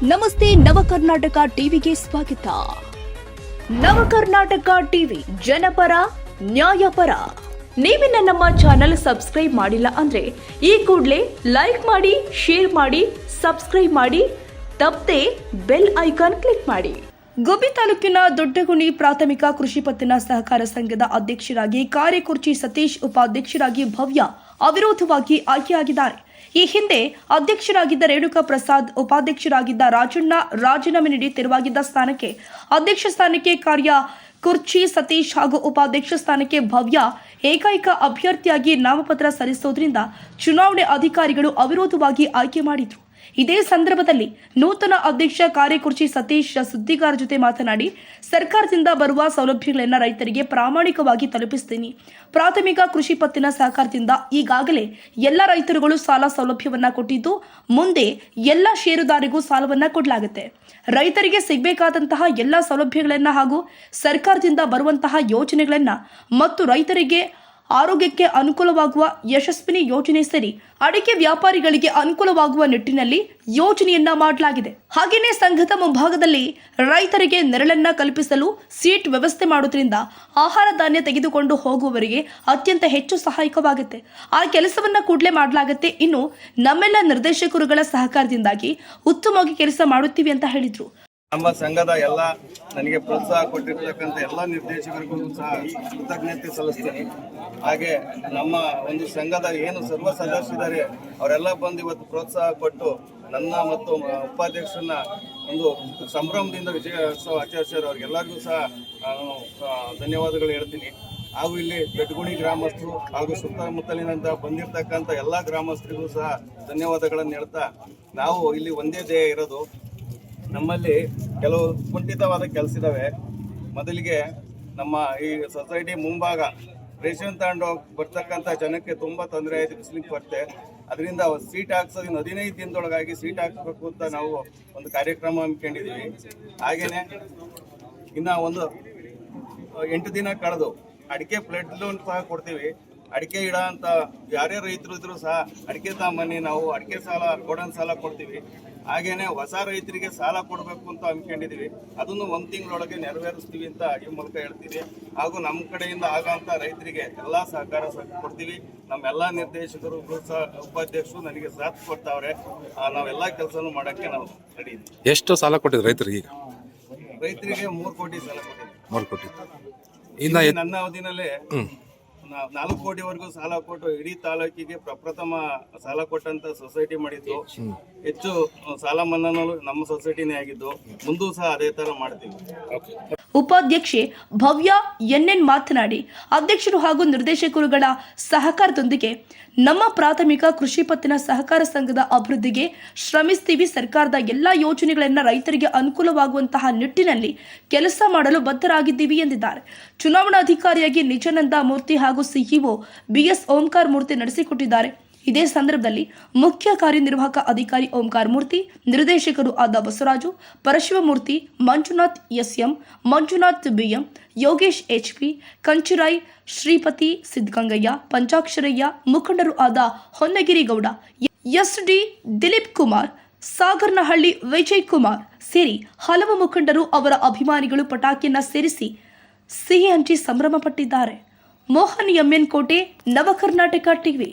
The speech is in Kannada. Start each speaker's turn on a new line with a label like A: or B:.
A: ನಮಸ್ತೆ ನವಕರ್ನಾಟಕ ಟಿವಿಗೆ ಸ್ವಾಗತ. ನವಕರ್ನಾಟಕ ಟಿವಿ ಜನಪರ ನ್ಯಾಯಪರ. ನೀವಿನ್ನ ನಮ್ಮ ಚಾನೆಲ್ ಸಬ್ಸ್ಕ್ರೈಬ್ ಮಾಡಿಲ್ಲ ಅಂದ್ರೆ ಈ ಕೂಡಲೇ ಲೈಕ್ ಮಾಡಿ, ಶೇರ್ ಮಾಡಿ, ಸಬ್ಸ್ಕ್ರೈಬ್ ಮಾಡಿ, ತಪ್ಪದೆ ಬೆಲ್ ಐಕಾನ್ ಕ್ಲಿಕ್ ಮಾಡಿ. ಗುಬ್ಬಿ ತಾಲೂಕಿನ ದೊಡ್ಡಗುಣಿ ಪ್ರಾಥಮಿಕ ಕೃಷಿ ಪತ್ತಿನ ಸಹಕಾರ ಸಂಘದ ಅಧ್ಯಕ್ಷರಾಗಿ ಕಾರ್ಯಕುರ್ಚಿ ಸತೀಶ್, ಉಪಾಧ್ಯಕ್ಷರಾಗಿ ಭವ್ಯ ಅವಿರೋಧವಾಗಿ ಆಯ್ಕೆಯಾಗಿದ್ದಾರೆ. ಈ ಹಿಂದೆ ಅಧ್ಯಕ್ಷರಾಗಿದ್ದ ರೇಣುಕಾ ಪ್ರಸಾದ್, ಉಪಾಧ್ಯಕ್ಷರಾಗಿದ್ದ ರಾಜಣ್ಣ ರಾಜೀನಾಮೆ ನೀಡಿ ತೆರವಾಗಿದ್ದ ಸ್ಥಾನಕ್ಕೆ ಅಧ್ಯಕ್ಷ ಸ್ಥಾನಕ್ಕೆ ಕಾರ್ಯಕುರ್ಚಿ ಸತೀಶ್ ಹಾಗೂ ಉಪಾಧ್ಯಕ್ಷ ಸ್ಥಾನಕ್ಕೆ ಭವ್ಯ ಏಕೈಕ ಅಭ್ಯರ್ಥಿಯಾಗಿ ನಾಮಪತ್ರ ಸಲ್ಲಿಸುವುದರಿಂದ ಚುನಾವಣೆ ಅಧಿಕಾರಿಗಳು ಅವಿರೋಧವಾಗಿ ಆಯ್ಕೆ ಮಾಡಿದ್ರು. ಇದೇ ಸಂದರ್ಭದಲ್ಲಿ ನೂತನ ಅಧ್ಯಕ್ಷ ಕಾರ್ಯಕುರ್ಚಿ ಸತೀಶ್ ಸುದ್ದಿಗಾರರ ಜೊತೆ ಮಾತನಾಡಿ, ಸರ್ಕಾರದಿಂದ ಬರುವ ಸೌಲಭ್ಯಗಳನ್ನು ರೈತರಿಗೆ ಪ್ರಾಮಾಣಿಕವಾಗಿ ತಲುಪಿಸ್ತೀನಿ. ಪ್ರಾಥಮಿಕ ಕೃಷಿ ಪತ್ತಿನ ಸಹಕಾರದಿಂದ ಈಗಾಗಲೇ ಎಲ್ಲ ರೈತರುಗಳು ಸಾಲ ಸೌಲಭ್ಯವನ್ನ ಕೊಟ್ಟಿದ್ದು, ಮುಂದೆ ಎಲ್ಲ ಷೇರುದಾರಿಗೂ ಸಾಲವನ್ನ ಕೊಡಲಾಗುತ್ತೆ. ರೈತರಿಗೆ ಸಿಗಬೇಕಾದಂತಹ ಎಲ್ಲ ಸೌಲಭ್ಯಗಳನ್ನ ಹಾಗೂ ಸರ್ಕಾರದಿಂದ ಬರುವಂತಹ ಯೋಜನೆಗಳನ್ನ ಮತ್ತು ರೈತರಿಗೆ ಆರೋಗ್ಯಕ್ಕೆ ಅನುಕೂಲವಾಗುವ ಯಶಸ್ವಿನಿ ಯೋಜನೆ ಸೇರಿ ಅಡಿಕೆ ವ್ಯಾಪಾರಿಗಳಿಗೆ ಅನುಕೂಲವಾಗುವ ನಿಟ್ಟಿನಲ್ಲಿ ಯೋಜನೆಯನ್ನ ಮಾಡಲಾಗಿದೆ. ಹಾಗೆಯೇ ಸಂಘದ ಮುಂಭಾಗದಲ್ಲಿ ರೈತರಿಗೆ ನೆರಳನ್ನ ಕಲ್ಪಿಸಲು ಸೀಟ್ ವ್ಯವಸ್ಥೆ ಮಾಡುವುದರಿಂದ ಆಹಾರ ಧಾನ್ಯ ತೆಗೆದುಕೊಂಡು ಹೋಗುವವರಿಗೆ ಅತ್ಯಂತ ಹೆಚ್ಚು ಸಹಾಯಕವಾಗುತ್ತೆ. ಆ ಕೆಲಸವನ್ನ ಕೂಡಲೇ ಮಾಡಲಾಗುತ್ತೆ. ಇನ್ನು ನಮ್ಮೆಲ್ಲ ನಿರ್ದೇಶಕರುಗಳ ಸಹಕಾರದಿಂದಾಗಿ ಉತ್ತಮವಾಗಿ ಕೆಲಸ ಮಾಡುತ್ತೀವಿ ಅಂತ ಹೇಳಿದ್ರು.
B: ನಮ್ಮ ಸಂಘದ ಎಲ್ಲ ನನಗೆ ಪ್ರೋತ್ಸಾಹ ಕೊಟ್ಟಿರ್ತಕ್ಕಂಥ ಎಲ್ಲ ನಿರ್ದೇಶಕರಿಗೂ ಸಹ ಕೃತಜ್ಞತೆ ಸಲ್ಲಿಸ್ತೀನಿ. ಹಾಗೆ ನಮ್ಮ ಒಂದು ಸಂಘದ ಏನು ಸರ್ವ ಸದಸ್ಯರಿದ್ದಾರೆ ಅವರೆಲ್ಲ ಬಂದು ಇವತ್ತು ಪ್ರೋತ್ಸಾಹ ಕೊಟ್ಟು ನನ್ನ ಮತ್ತು ಉಪಾಧ್ಯಕ್ಷರನ್ನ ಒಂದು ಸಂಭ್ರಮದಿಂದ ವಿಜಯೋತ್ಸವ ಆಚರಿಸಿದ್ರು. ಅವ್ರಿಗೆಲ್ಲರಿಗೂ ಸಹ ಧನ್ಯವಾದಗಳು ಹೇಳ್ತೀನಿ. ಹಾಗೂ ಇಲ್ಲಿ ದೊಡ್ಡಗುಣಿ ಗ್ರಾಮಸ್ಥರು ಹಾಗೂ ಸುತ್ತಮುತ್ತಲಿನಿಂದ ಬಂದಿರತಕ್ಕಂಥ ಎಲ್ಲ ಗ್ರಾಮಸ್ಥರಿಗೂ ಸಹ ಧನ್ಯವಾದಗಳನ್ನು ಹೇಳ್ತಾ, ನಾವು ಇಲ್ಲಿ ಒಂದೇ ಧ್ಯೇಯ ಇರೋದು, ನಮ್ಮಲ್ಲಿ ಕೆಲವು ಕುಂಠಿತವಾದ ಕೆಲಸ ಇದ್ದಾವೆ. ಮೊದಲಿಗೆ ನಮ್ಮ ಈ ಸೊಸೈಟಿ ಮುಂಭಾಗ ರೇಷನ್ ತಗೊಂಡು ಬರ್ತಕ್ಕಂಥ ಜನಕ್ಕೆ ತುಂಬ ತೊಂದರೆ ಆಯಿತು, ಬಿಸಿಲಿಗೆ ಬರುತ್ತೆ. ಅದರಿಂದ ಸೀಟ್ ಹಾಕ್ಸೋದು 15 ದಿನದೊಳಗಾಗಿ ಸೀಟ್ ಹಾಕಬೇಕು ಅಂತ ನಾವು ಒಂದು ಕಾರ್ಯಕ್ರಮ ಹಮ್ಮಿಕೊಂಡಿದ್ದೀವಿ. ಹಾಗೆಯೇ ಇನ್ನು ಒಂದು 8 ದಿನ ಕಳೆದು ಅಡಿಕೆ ಫ್ಲಡ್ ಲೋನ್ ಸಹ ಕೊಡ್ತೀವಿ. ಅಡಿಕೆ ಗಿಡ ಅಂತ ಯಾರೇ ರೈತರು ಇದ್ರು ಸಹ ಅಡಿಕೆ ತಗೊಂಬನ್ನಿ, ನಾವು ಅಡಿಕೆ ಸಾಲ ಗೋಡನ್ ಸಾಲ ಕೊಡ್ತೀವಿ. ಹಾಗೇನೆ ಹೊಸ ರೈತರಿಗೆ ಸಾಲ ಕೊಡಬೇಕು ಅಂತ ಹಮ್ಮಿಕೊಂಡಿದ್ದೀವಿ. ಅದನ್ನು 1 ತಿಂಗಳೊಳಗೆ ನೆರವೇರಿಸ್ತೀವಿ ಅಂತ ಈ ಮೂಲಕ ಹೇಳ್ತೀವಿ. ಹಾಗೂ ನಮ್ಮ ಕಡೆಯಿಂದ ಆಗಂತ ರೈತರಿಗೆ ಎಲ್ಲ ಸಹಕಾರ ಕೊಡ್ತೀವಿ. ನಮ್ಮೆಲ್ಲ ನಿರ್ದೇಶಕರು, ಉಪಾಧ್ಯಕ್ಷರು ನನಗೆ ಸಾಥ್ ಕೊಡ್ತಾವ್ರೆ. ನಾವೆಲ್ಲ ಕೆಲಸನೂ ಮಾಡೋಕ್ಕೆ ನಾವು ರೆಡಿ ಇದ್ದೀವಿ.
C: ಎಷ್ಟು ಸಾಲ ಕೊಟ್ಟಿದ್ರು ರೈತರಿಗೆ?
B: ರೈತರಿಗೆ 3 ಕೋಟಿ ಸಾಲ ಕೊಟ್ಟಿದ್ದೀವಿ.
C: 3 ಕೋಟಿ.
B: ನನ್ನ ಅವಧಿನಲ್ಲೇ 4 ಕೋಟಿವರೆಗೂ ಸಾಲ ಕೊಟ್ಟು ಇಡೀ ತಾಲೂಕಿಗೆ ಪ್ರಪ್ರಥಮ ಸಾಲ ಕೊಟ್ಟಂತ ಸೊಸೈಟಿ ಮಾಡಿದ್ದು. ಹೆಚ್ಚು ಸಾಲ ಮನ್ನಾನು ನಮ್ಮ ಸೊಸೈಟಿನೇ ಆಗಿದ್ದು. ಮುಂದೂ ಸಹ ಅದೇ ತರ ಮಾಡ್ತೀವಿ.
A: ಉಪಾಧ್ಯಕ್ಷೆ ಭವ್ಯ ಎನ್ಎನ್ ಮಾತನಾಡಿ, ಅಧ್ಯಕ್ಷರು ಹಾಗೂ ನಿರ್ದೇಶಕರುಗಳ ಸಹಕಾರದೊಂದಿಗೆ ನಮ್ಮ ಪ್ರಾಥಮಿಕ ಕೃಷಿ ಪತ್ತಿನ ಸಹಕಾರ ಸಂಘದ ಅಭಿವೃದ್ಧಿಗೆ ಶ್ರಮಿಸ್ತೀವಿ. ಸರ್ಕಾರದ ಎಲ್ಲಾ ಯೋಜನೆಗಳನ್ನು ರೈತರಿಗೆ ಅನುಕೂಲವಾಗುವಂತಹ ನಿಟ್ಟಿನಲ್ಲಿ ಕೆಲಸ ಮಾಡಲು ಬದ್ಧರಾಗಿದ್ದೀವಿ ಎಂದಿದ್ದಾರೆ. ಚುನಾವಣಾಧಿಕಾರಿಯಾಗಿ ನಿಜಾನಂದ ಮೂರ್ತಿ ಹಾಗೂ ಸಿಇಒ ಬಿಎಸ್ ಓಂಕಾರ್ ಮೂರ್ತಿ ನಡೆಸಿಕೊಟ್ಟಿದ್ದಾರೆ. ಇದೇ ಸಂದರ್ಭದಲ್ಲಿ ಮುಖ್ಯ ಕಾರ್ಯನಿರ್ವಾಹಕ ಅಧಿಕಾರಿ ಓಂಕಾರ ಮೂರ್ತಿ, ನಿರ್ದೇಶಕರು ಆದ Basavaraju, Parashivamurthy, Manjunath SM, Manjunath BM, Yogesh HP, Kanchirai, Shripathi, Siddhagangaiah, Panchaksharaiah, ಮುಖಂಡರು ಆದ ಹೊನ್ನಗಿರಿ ಗೌಡ, ಎಸ್ಡಿ, ದಿಲೀಪ್ ಕುಮಾರ್, ಸಾಗರ್ನಹಳ್ಳಿ ವಿಜಯ್ ಕುಮಾರ್ ಸೇರಿ ಹಲವು ಮುಖಂಡರು, ಅವರ ಅಭಿಮಾನಿಗಳು ಪಟಾಕಿಯನ್ನ ಸೇರಿಸಿ ಸಿಹಿ ಹಂಚಿ ಸಂಭ್ರಮ ಪಟ್ಟಿದ್ದಾರೆ. ಮೋಹನ್ ಎಂಎನ್ ಕೋಟೆ, ನವಕರ್ನಾಟಕ ಟಿವಿ.